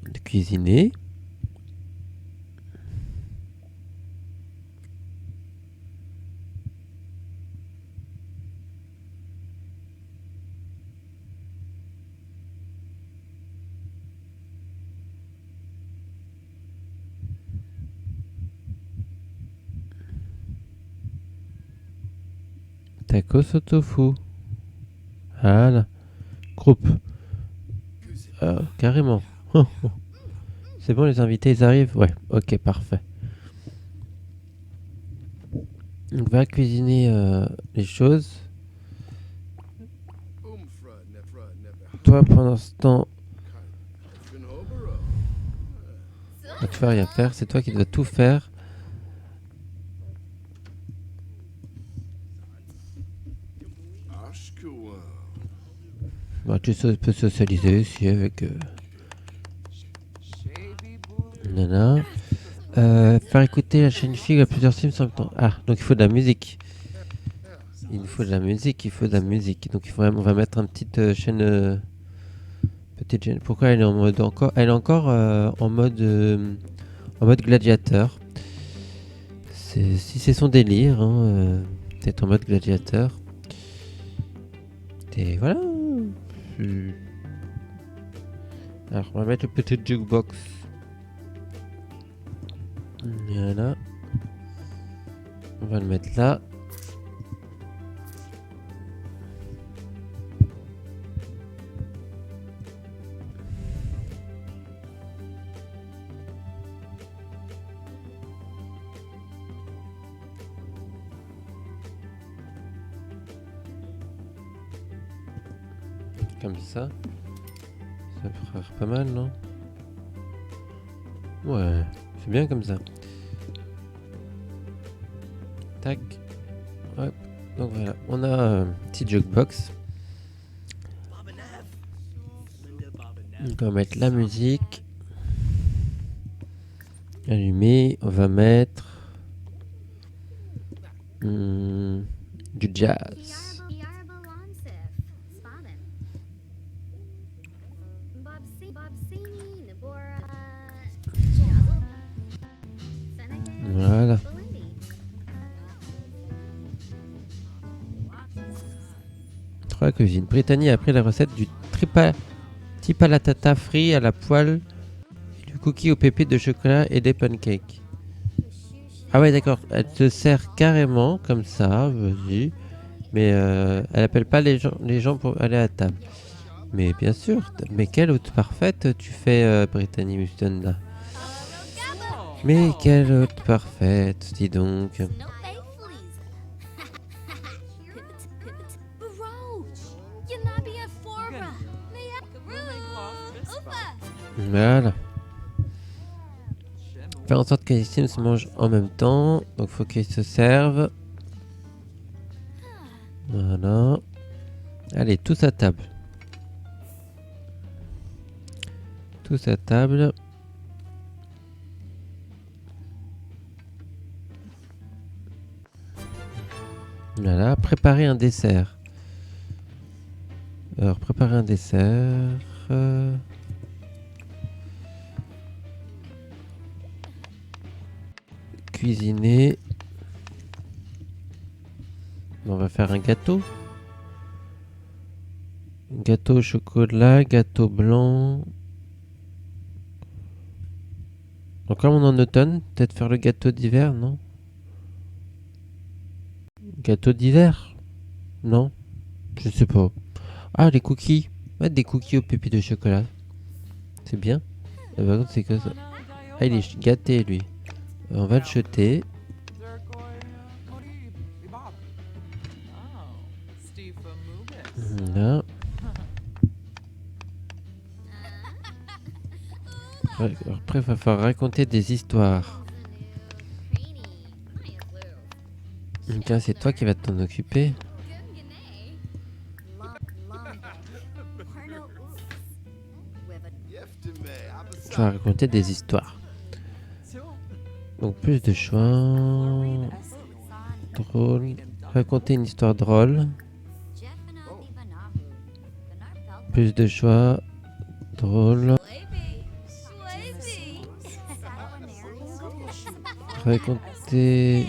de cuisiner? Tacos au tofu. Voilà. Groupe. Carrément. C'est bon, les invités, ils arrivent? Ouais, ok, parfait. On va cuisiner les choses. Toi, pendant ce temps, tu vas rien faire. C'est toi qui dois tout faire. Bah, tu peux socialiser aussi avec Nana. Faire écouter la chaîne FIG à plusieurs sims en même temps. Ah, donc il faut de la musique. Il faut de la musique, il faut de la musique. Donc on va mettre une petite chaîne. Petite chaîne. Pourquoi elle est en mode encore? Elle est encore en mode gladiateur. Si c'est son délire, hein, peut-être en mode gladiateur. Et voilà. Alors on va mettre le petit jukebox. Voilà. On va le mettre là. Comme ça. Ça fera pas mal, non? Ouais, C'est bien comme ça. Tac. Hop. Donc voilà, on a un petit jukebox. Donc on va mettre la musique. Allumé. On va mettre du jazz. Voilà. Trois cuisines. Brittany a appris la recette du tipalatata frit à la poêle, du cookie aux pépites de chocolat et des pancakes. Ah ouais, d'accord. Elle te sert carrément comme ça, vas-y. Mais elle appelle pas les gens pour aller à table. Mais bien sûr. Mais quelle hôte parfaite tu fais, Brittany Houston là. Mais quelle hôte parfaite, dis donc. Voilà. Faire en sorte que les Sims mangent en même temps. Donc faut qu'ils se servent. Voilà. Allez, tous à table. Tous à table. Voilà, préparer un dessert. Alors, préparer un dessert. Cuisiner. On va faire un gâteau. Gâteau au chocolat, gâteau blanc. Donc comme on est en automne, peut-être faire le gâteau d'hiver, non? Gâteau d'hiver? Non? Je sais pas. Ah, les cookies. Mettre des cookies aux pépites de chocolat. C'est bien. Et par contre, c'est que ça. Ah, il est gâté, lui. On va le jeter. Là. Après, il va falloir raconter des histoires. Tiens, c'est toi qui vas t'en occuper. Tu vas raconter des histoires. Donc plus de choix. Drôle. Raconter une histoire drôle. Plus de choix. Drôle. Raconter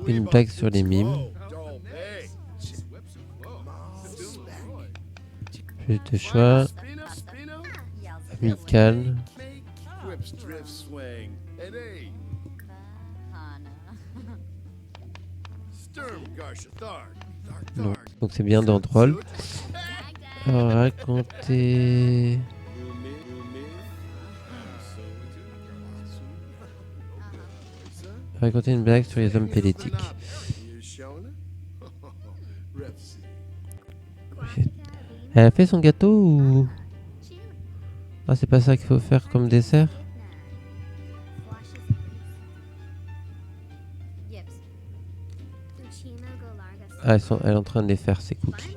une blague sur les mimes. Plus de choix. Amical. Non. Donc c'est bien dans drôle. Alors, raconter... Raconter une blague sur les hommes politiques. Elle a fait son gâteau ou... Ah, c'est pas ça qu'il faut faire comme dessert? Ah, elle est en train de les faire, ces cookies.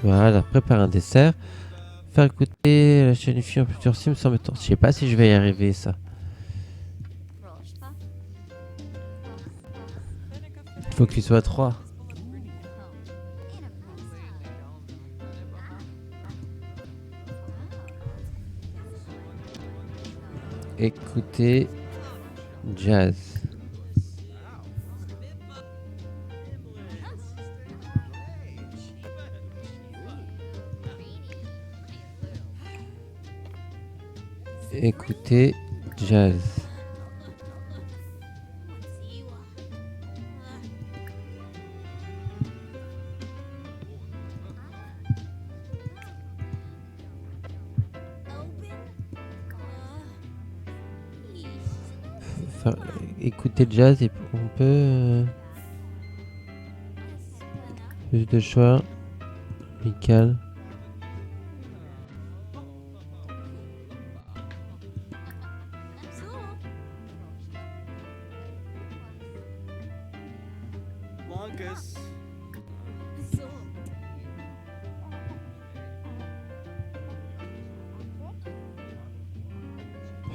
Voilà, prépare un dessert. Faire écouter la chaîne en plusieurs sims sans mettre... Je sais pas si je vais y arriver, ça. Il faut qu'il soit 3. Écoutez jazz. Écoutez jazz. Écouter jazz et on peut plus de choix. Amical.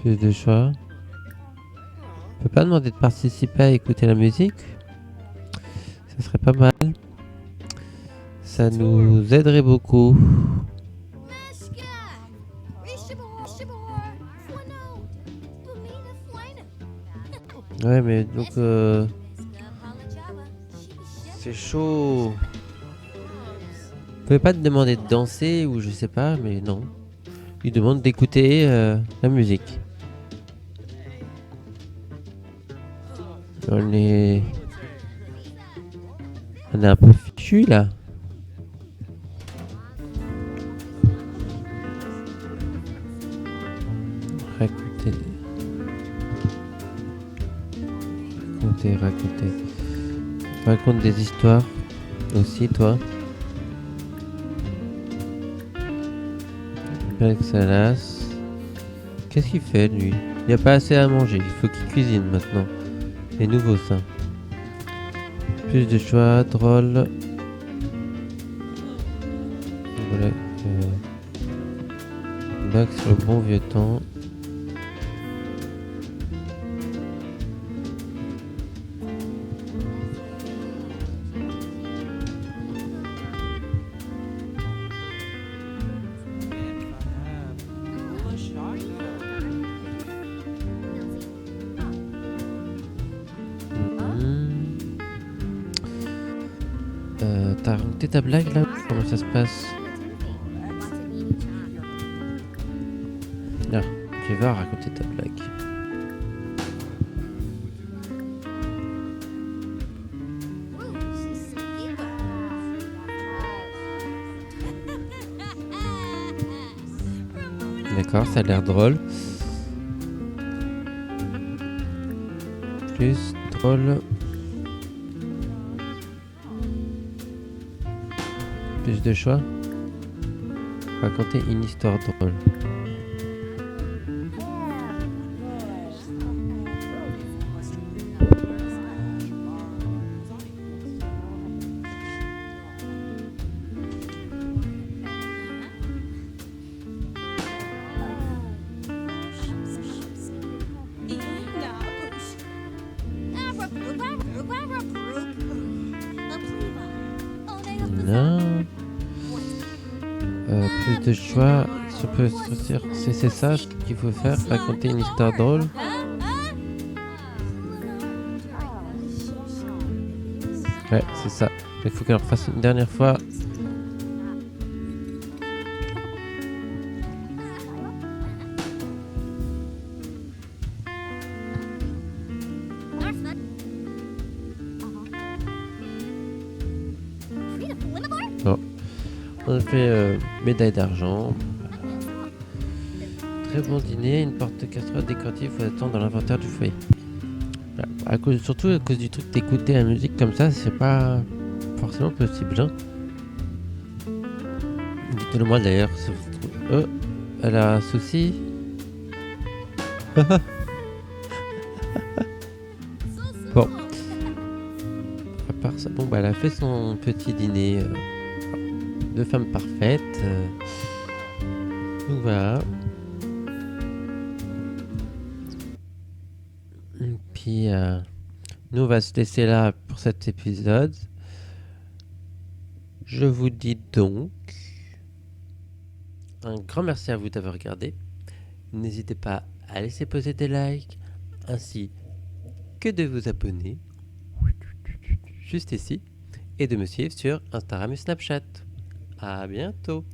Plus de choix. On peut pas demander de participer à écouter la musique? Ça serait pas mal. Ça nous aiderait beaucoup. Ouais, mais donc c'est chaud. Vous pouvez pas te demander de danser ou je sais pas, mais non. Il demande d'écouter la musique. On est un peu fichu là. Raconter. Raconte des histoires aussi, toi. Avec Salas. Qu'est-ce qu'il fait, lui? Il n'y a pas assez à manger. Il faut qu'il cuisine maintenant. C'est nouveau, ça. Plus de choix, drôle. Voilà. Blague sur le bon vieux temps. T'as raconté ta blague là? Comment ça se passe? Là, tu vas raconter ta blague. D'accord, ça a l'air drôle. Plus drôle. Plus de choix. Raconter une histoire drôle. Non. Plus de choix. C'est ça ce qu'il faut faire. Raconter une histoire drôle. Ouais, c'est ça. Il faut qu'on le fasse une dernière fois. Bon. On a fait médaille d'argent. Très bon dîner, une porte casserole décorative faut attendre dans l'inventaire du foyer. Voilà. Surtout à cause du truc d'écouter la musique comme ça, c'est pas forcément possible. Hein. Dites-le moi d'ailleurs. Elle a un souci. Bon. À part ça, bon bah elle a fait son petit dîner de femme parfaite. Donc voilà. Et puis nous on va se laisser là pour cet épisode. Je vous dis donc un grand merci à vous d'avoir regardé. N'hésitez pas à laisser poser des likes ainsi que de vous abonner juste ici et de me suivre sur Instagram et Snapchat. À bientôt.